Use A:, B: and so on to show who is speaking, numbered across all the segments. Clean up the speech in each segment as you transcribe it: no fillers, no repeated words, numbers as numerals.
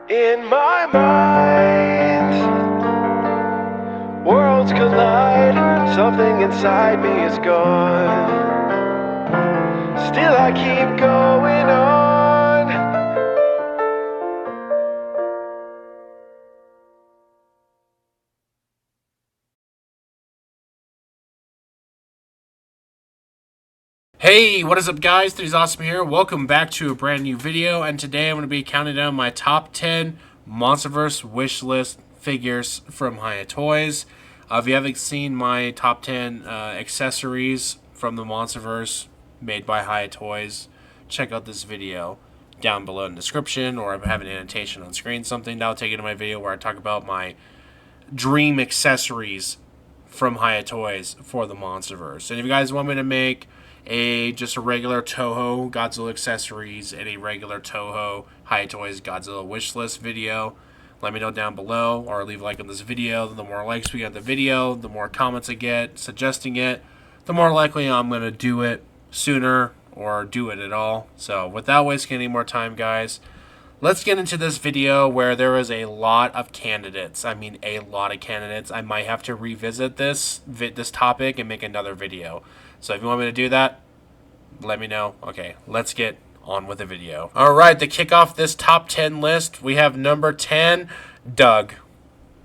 A: In my mind, worlds collide, something inside me is gone. Still I keep going on.
B: Hey, what is up guys? TOHO here. Welcome back to a brand new video, and today I'm going to be counting down my top 10 Monsterverse wishlist figures from Hiya Toys. If you haven't seen my top 10 accessories from the Monsterverse made by Hiya Toys, check out this video down below in the description, or I have an annotation on screen, something that'll take you to my video where I talk about my dream accessories from Hiya Toys for the Monsterverse. And if you guys want me to make just a regular TOHO Godzilla accessories and a regular TOHO Hiya Toys Godzilla wishlist video, let me know down below, or leave a like on this video. The more likes we get on the video, the more comments I get suggesting it, the more likely I'm going to do it sooner or do it at all. So without wasting any more time, guys, let's get into this video where there is a lot of candidates. I mean, a lot of candidates. I might have to revisit this topic and make another video. So if you want me to do that, let me know. Okay, let's get on with the video. Alright, to kick off this top 10 list, we have number 10, Doug.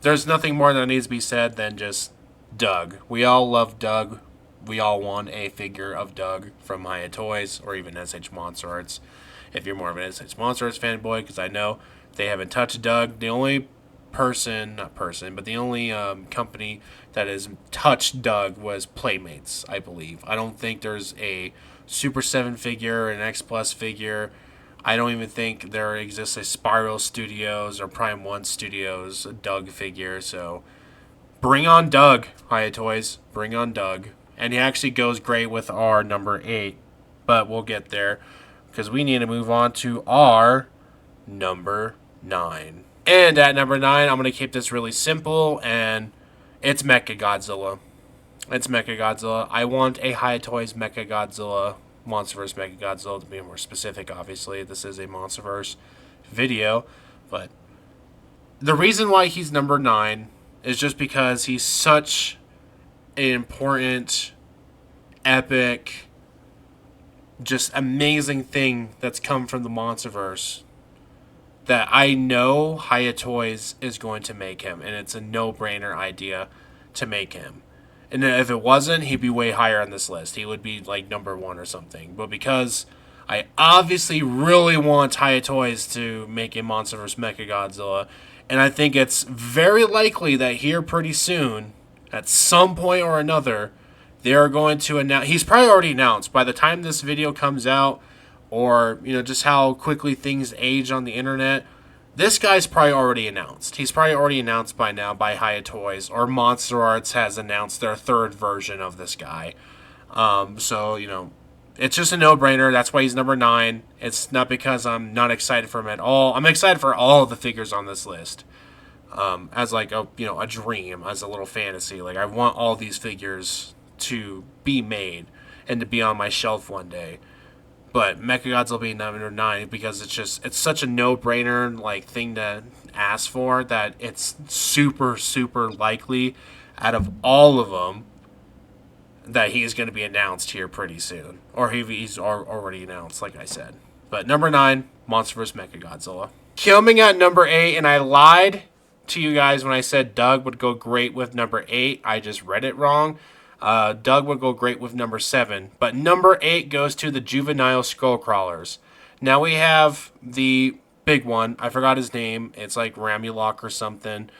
B: There's nothing more that needs to be said than just Doug. We all love Doug. We all want a figure of Doug from Hiya Toys or even SH Monster Arts. If you're more of an SH Monster Arts fanboy, because I know they haven't touched Doug. The only the only company that has touched Doug was Playmates, I believe. I don't think there's a Super 7 figure, an X Plus figure. I don't even think there exists a Spiral Studios or Prime 1 Studios Doug figure. So bring on Doug, Hiya Toys. Bring on Doug. And he actually goes great with our number 8. But we'll get there, because we need to move on to our number 9. And at number 9, I'm going to keep this really simple, and it's Mecha Godzilla. It's Mecha Godzilla. I want a Hiya Toys Mecha Godzilla, Monsterverse Mecha Godzilla, to be more specific, obviously. This is a Monsterverse video, but the reason why he's number 9 is just because he's such an important, epic, just amazing thing that's come from the Monsterverse, that I know Hiya Toys is going to make him, and it's a no-brainer idea to make him. And if it wasn't, he'd be way higher on this list. He would be like number 1 or something. But because I obviously really want Hiya Toys to make a Monsterverse Mecha Godzilla, and I think it's very likely that here pretty soon, at some point or another, they're going to announce. He's probably already announced by the time this video comes out, or just how quickly things age on the internet. This guy's probably already announced. He's probably already announced by now by Hiya Toys, or Monster Arts has announced their 3rd version of this guy. So it's just a no-brainer. That's why he's number 9. It's not because I'm not excited for him at all. I'm excited for all of the figures on this list. As like a dream, as a little fantasy. Like, I want all these figures to be made and to be on my shelf one day. But Mechagodzilla being number 9, because it's such a no-brainer like thing to ask for, that it's super, super likely out of all of them that he's going to be announced here pretty soon. Or he's already announced, like I said. But number 9, Monsterverse Mechagodzilla. Coming at number 8, and I lied to you guys when I said Doug would go great with number 8. I just read it wrong. Doug would go great with number 7. But number 8 goes to the Juvenile Skullcrawlers. Now we have the big one. I forgot his name. It's like Ramulok or something.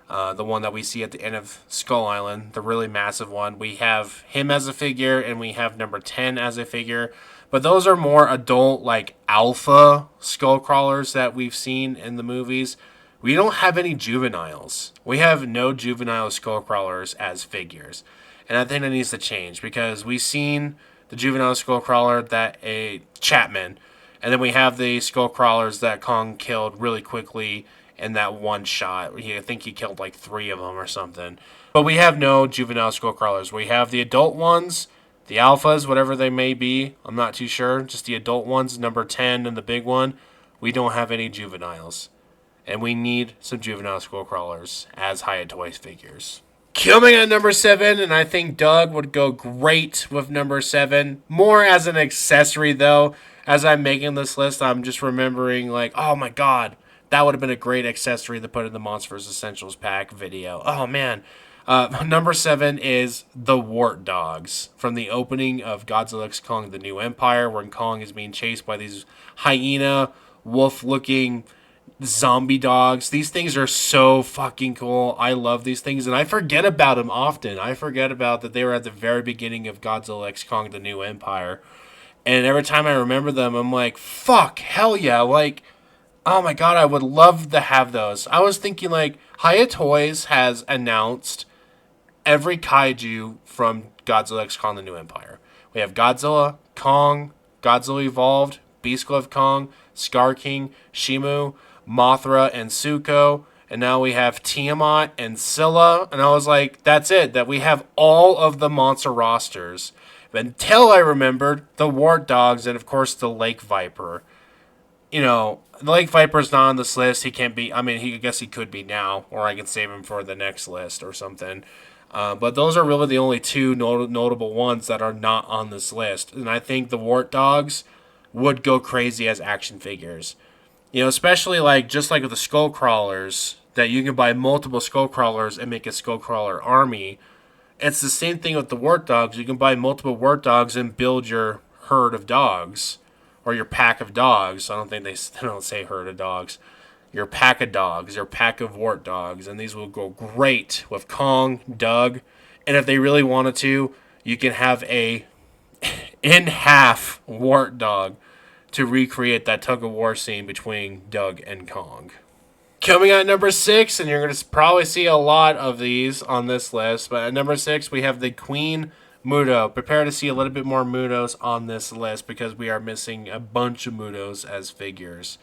B: The one that we see at the end of Skull Island. The really massive one. We have him as a figure, and we have number 10 as a figure. But those are more adult, like alpha Skullcrawlers that we've seen in the movies. We don't have any juveniles. We have no juvenile Skullcrawlers as figures. And I think that needs to change, because we've seen the Juvenile Skullcrawler that Chapman, and then we have the Skullcrawlers that Kong killed really quickly in that one shot. I think he killed like 3 of them or something. But we have no Juvenile Skullcrawlers. We have the adult ones, the alphas, whatever they may be. I'm not too sure. Just the adult ones, number 10 and the big one. We don't have any juveniles. And we need some Juvenile Skullcrawlers as Hiya Toys figures. Coming at number 7, and I think Doug would go great with number 7. More as an accessory, though. As I'm making this list, I'm just remembering, like, oh my god, that would have been a great accessory to put in the Monsterverse Essentials Pack video. Oh, man. Number 7 is the Wart dogs from the opening of Godzilla x Kong: The New Empire, when Kong is being chased by these hyena, wolf-looking zombie dogs. These things are so fucking cool. I love these things, and I forget about them often. I forget about that they were at the very beginning of Godzilla x Kong: The New Empire, and every time I remember them, I'm like, fuck, hell yeah, like, oh my god, I would love to have those. I was thinking, like, Hiya Toys has announced every kaiju from Godzilla x Kong: The New Empire. We have Godzilla, Kong, Godzilla Evolved, Beast Glove Kong, Scar King, Shimu, Mothra, and Suko. And now we have Tiamat and Scylla. And I was like, that's it. That we have all of the monster rosters. Until I remembered the Wart dogs and, of course, the Lake Viper. You know, the Lake Viper's not on this list. He can't be. I mean, I guess he could be now. Or I can save him for the next list or something. But those are really the only two notable ones that are not on this list. And I think the Wart dogs would go crazy as action figures. You know, especially like just like with the skull crawlers, that you can buy multiple skull crawlers and make a skull crawler army. It's the same thing with the Wart dogs. You can buy multiple Wart dogs and build your herd of dogs, or your pack of dogs. I don't think they don't say herd of dogs. Your pack of dogs, your pack of Wart dogs, and these will go great with Kong, Doug, and if they really wanted to, you can have a in half Wart dog to recreate that tug-of-war scene between Doug and Kong. Coming at number 6, and you're going to probably see a lot of these on this list, but at number 6, we have the Queen Muto. Prepare to see a little bit more Mutos on this list because we are missing a bunch of Mutos as figures,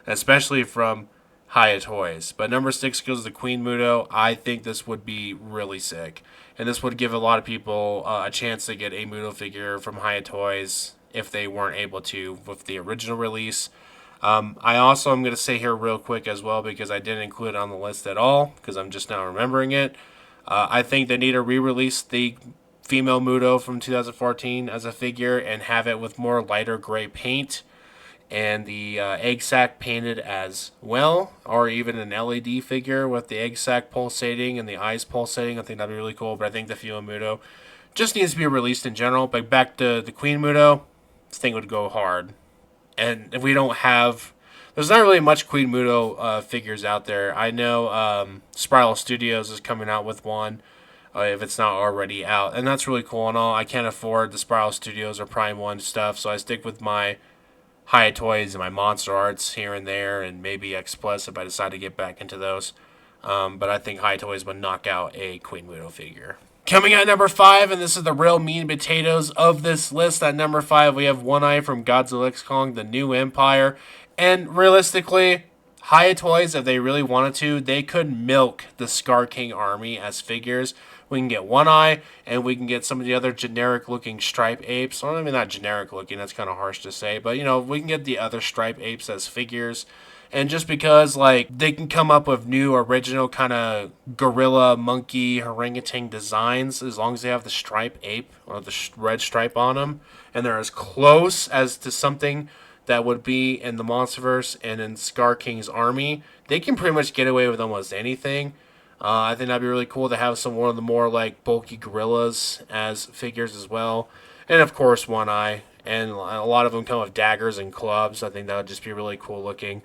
B: especially from Hiya Toys. But number 6 goes the Queen Muto. I think this would be really sick, and this would give a lot of people a chance to get a Muto figure from Hiya Toys if they weren't able to with the original release. I also am going to say here real quick as well, because I didn't include it on the list at all, because I'm just now remembering it. I think they need to re-release the female Muto from 2014 as a figure and have it with more lighter gray paint and the egg sac painted as well, or even an LED figure with the egg sac pulsating and the eyes pulsating. I think that'd be really cool, but I think the female Muto just needs to be released in general. But back to the Queen Muto, this thing would go hard. And if we don't have, there's not really much Queen Muto figures out there. I know Spiral Studios is coming out with one, if it's not already out, and that's really cool and all. I can't afford the Spiral Studios or Prime 1 stuff, so I stick with my Hiya Toys and my Monster Arts here and there, and maybe X Plus if I decide to get back into those. But I think Hiya Toys would knock out a Queen Muto figure. Coming at number 5, and this is the real meat and potatoes of this list. At number 5, we have One Eye from Godzilla x Kong: The New Empire. And realistically, Hiya Toys, if they really wanted to, they could milk the Scar King army as figures. We can get One Eye, and we can get some of the other generic-looking stripe apes. Well, I mean, not generic-looking, that's kind of harsh to say. But, you know, we can get the other stripe apes as figures. And just because, like, they can come up with new, original kind of gorilla, monkey, orangutan designs, as long as they have the stripe ape or the red stripe on them, and they're as close as to something that would be in the Monsterverse and in Scar King's army, they can pretty much get away with almost anything. I think that'd be really cool to have one of the more, like, bulky gorillas as figures as well. And, of course, One Eye. And a lot of them come with daggers and clubs. I think that would just be really cool looking.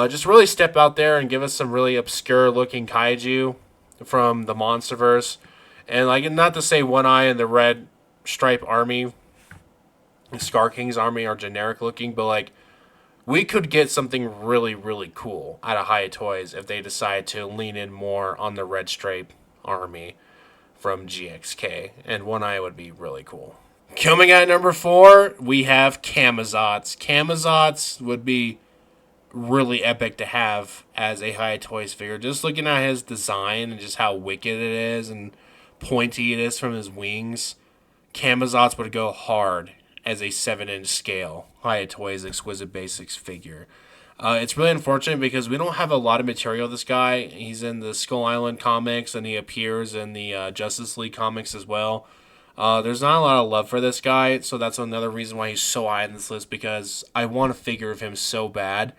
B: Just really step out there and give us some really obscure looking kaiju from the Monsterverse. And like, not to say One Eye and the red stripe army, Scar King's army are generic looking, but like, we could get something really, really cool out of Hiya Toys if they decide to lean in more on the red stripe army from GXK. And One Eye would be really cool. Coming at number 4, we have Camazotz. Camazotz would be really epic to have as a Hiya Toys figure. Just looking at his design and just how wicked it is and pointy it is from his wings, Camazotz would go hard as a 7-inch scale Hiya Toys Exquisite Basics figure. It's really unfortunate because we don't have a lot of material of this guy. He's in the Skull Island comics, and he appears in the Justice League comics as well. There's not a lot of love for this guy, so that's another reason why he's so high on this list, because I want a figure of him so bad,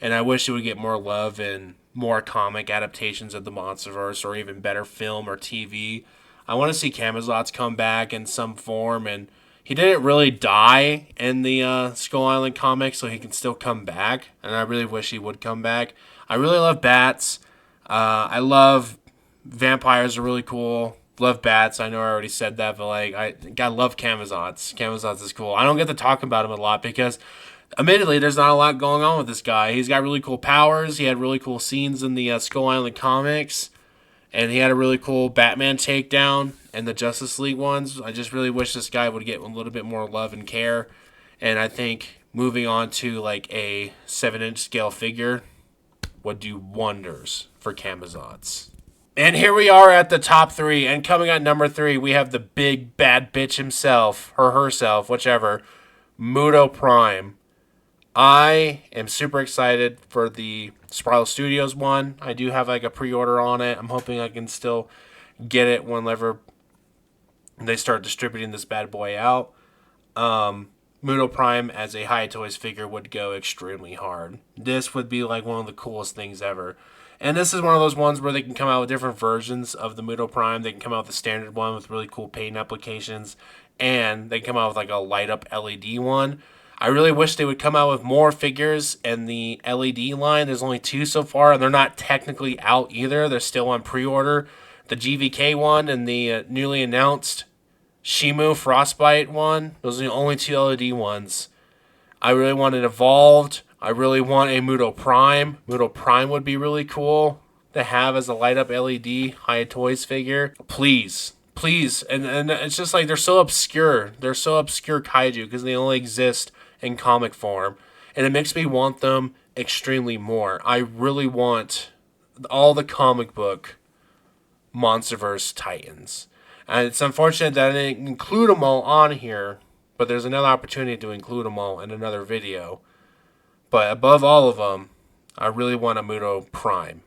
B: and I wish he would get more love in more comic adaptations of the Monsterverse, or even better film or TV. I want to see Camazotz come back in some form, and he didn't really die in the Skull Island comics, so he can still come back, and I really wish he would come back. I really love bats. I love vampires are really cool. Love bats. I know I already said that, but like I love Camazotz. Camazotz is cool. I don't get to talk about him a lot because, admittedly, there's not a lot going on with this guy. He's got really cool powers. He had really cool scenes in the Skull Island comics, and he had a really cool Batman takedown in the Justice League ones. I just really wish this guy would get a little bit more love and care, and I think moving on to like a 7-inch scale figure would do wonders for Camazotz. And here we are at the top 3, and coming at number 3, we have the big bad bitch himself, or herself, whichever, Muto Prime. I am super excited for the Spiral Studios one. I do have like a pre-order on it. I'm hoping I can still get it whenever they start distributing this bad boy out. Muto Prime as a Hiya Toys figure would go extremely hard. This would be like one of the coolest things ever. And this is one of those ones where they can come out with different versions of the Muto Prime. They can come out with the standard one with really cool paint applications, and they can come out with like a light up LED one. I really wish they would come out with more figures in the LED line. There's only 2 so far, and they're not technically out either. They're still on pre-order. The GVK one and the newly announced Shimu Frostbite one. Those are the only 2 LED ones. I really want it evolved. I really want a Muto Prime. Muto Prime would be really cool to have as a light-up LED Hiya Toys figure. Please. Please. And it's just like they're so obscure. They're so obscure kaiju because they only exist in comic form. And it makes me want them extremely more. I really want all the comic book Monsterverse Titans. And it's unfortunate that I didn't include them all on here, but there's another opportunity to include them all in another video. But above all of them, I really want a Muto Prime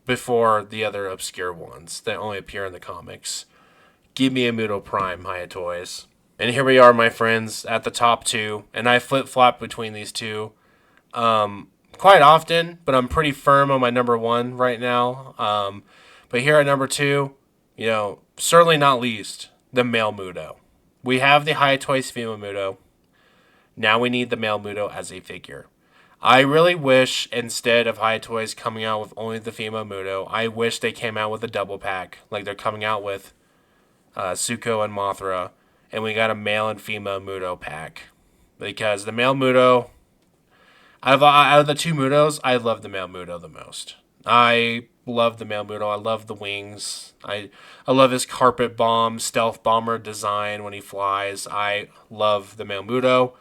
B: before the other obscure ones that only appear in the comics. Give me a Muto Prime, Hiya Toys. And here we are, my friends, at the top 2. And I flip-flop between these 2 quite often, but I'm pretty firm on my number 1 right now. But here at number 2, certainly not least, the male Muto. We have the Hiya Toys female Muto. Now we need the male Muto as a figure. I really wish, instead of Hiya Toys coming out with only the female Muto, I wish they came out with a double pack, like they're coming out with Zuko and Mothra, and we got a male and female Muto pack. Because the male Muto, out of the 2 Mutos, I love the male Muto the most. I love the male Muto. I love the wings. I love his carpet bomb, stealth bomber design when he flies. I love the male Muto.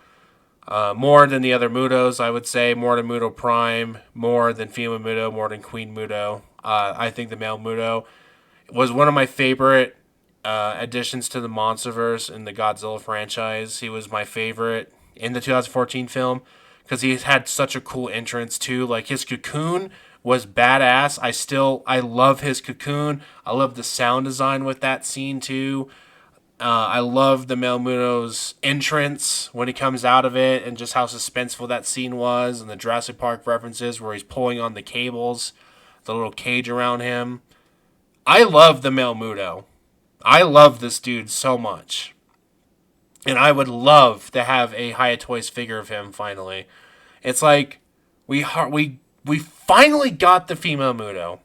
B: More than the other Mutos, I would say. More than Muto Prime. More than female Muto. More than Queen Muto. I think the male Muto was one of my favorite additions to the Monsterverse in the Godzilla franchise. He was my favorite in the 2014 film because he had such a cool entrance too. Like his cocoon was badass. I love his cocoon. I love the sound design with that scene too. I love the male Muto's entrance when he comes out of it and just how suspenseful that scene was, and the Jurassic Park references where he's pulling on the cables, the little cage around him. I love the male Muto. I love this dude so much. And I would love to have a Hiya Toys figure of him finally. It's like we finally got the female Muto.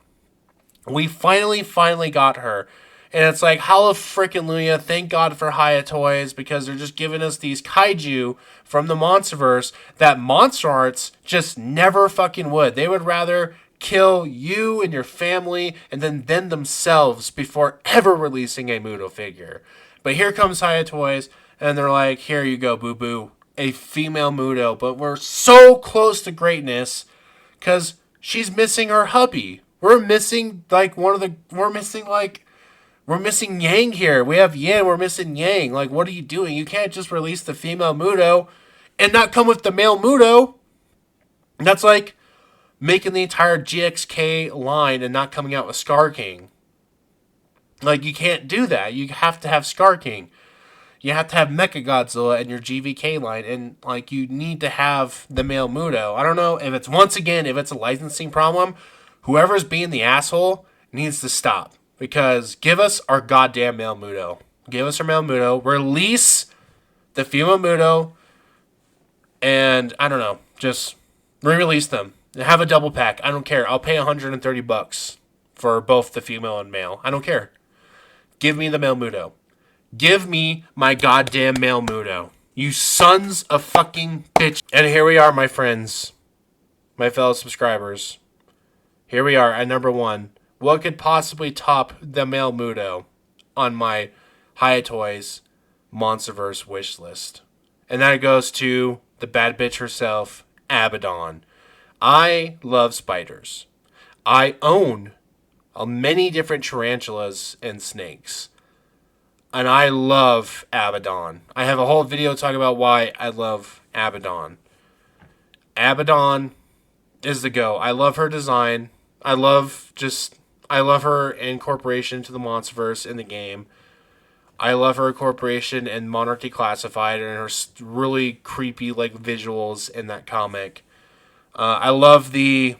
B: We finally got her. And it's like, hallelujah, thank God for Hiya Toys, because they're just giving us these kaiju from the Monsterverse that Monster Arts just never fucking would. They would rather kill you and your family and then themselves before ever releasing a Muto figure. But here comes Hiya Toys, and they're like, here you go, boo-boo, a female Muto. But we're so close to greatness because she's missing her hubby. We're missing Yang here. We have Yin, we're missing Yang. Like, what are you doing? You can't just release the female Muto and not come with the male Muto. That's like making the entire GXK line and not coming out with Scar King. Like, you can't do that. You have to have Scar King. You have to have Mecha Godzilla in your GVK line, and like you need to have the male Muto. I don't know if it's if it's a licensing problem. Whoever's being the asshole needs to stop, because give us our goddamn male Muto. Give us our male Muto. Release the female Muto, and I don't know, just re-release them. Have a double pack. I don't care. I'll pay $130 for both the female and male. I don't care. Give me the male Muto. Give me my goddamn male Muto. You sons of fucking bitch. And here we are, my friends. My fellow subscribers. Here we are at number 1. What could possibly top the male Muto on my Hiya Toys Monsterverse wish list? And that goes to the bad bitch herself, Abaddon. I love spiders. I own many different tarantulas and snakes. And I love Abaddon. I have a whole video talking about why I love Abaddon. Abaddon is the go. I love her design. I love her incorporation into the Monsterverse in the game. I love her incorporation in Monarch Declassified and her really creepy like visuals in that comic. I love the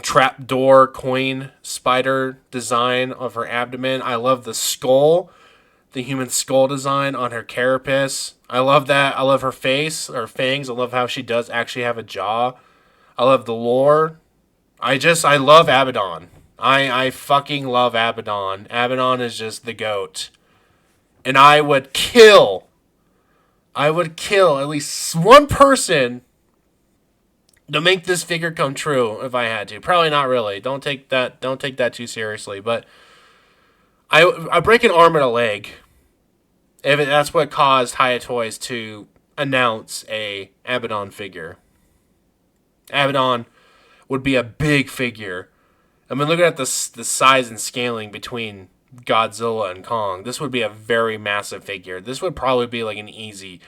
B: trapdoor coin spider design of her abdomen. I love the skull. The human skull design on her carapace. I love that. I love her face, her fangs. I love how she does actually have a jaw. I love the lore. I love Abaddon. I fucking love Abaddon. Abaddon is just the GOAT. And I would kill at least one person to make this figure come true if I had to. Probably not really. Don't take that too seriously. But I break an arm and a leg if that's what caused Hiya Toys to announce a Abaddon figure. Abaddon would be a big figure. I mean, looking at the size and scaling between Godzilla and Kong, this would be a very massive figure. This would probably be like an easy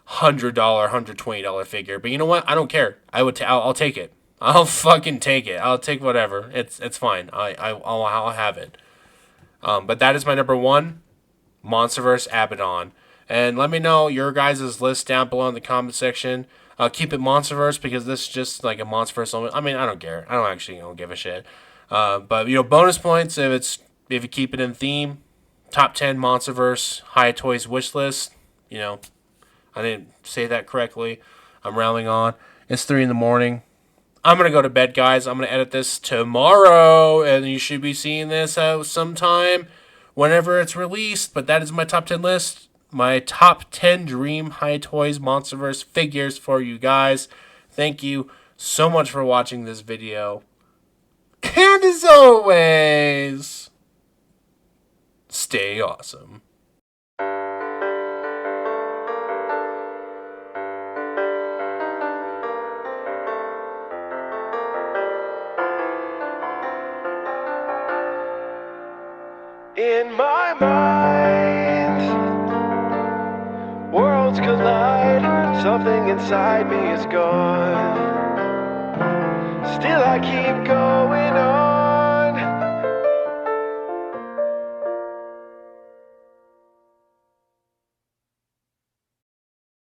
B: $100, $120 figure. But you know what? I don't care. I'll take it. I'll fucking take it. I'll take whatever. It's fine. I'll have it. But that is my number 1, Monsterverse Abaddon. And let me know your guys' list down below in the comment section. Keep it Monsterverse because this is just like a Monsterverse only. I mean, I don't care. I don't give a shit. But you know, bonus points if you keep it in theme. Top 10 Monsterverse Hiya Toys wish list. You know, I didn't say that correctly. I'm rambling on. It's 3 in the morning. I'm going to go to bed, guys. I'm going to edit this tomorrow, and you should be seeing this sometime whenever it's released. But that is my top 10 list. My top 10 Dream Hiya Toys Monsterverse figures for you guys. Thank you so much for watching this video. And as always, stay awesome.
A: In my mind, worlds collide. Something inside me is gone. Still I keep going on.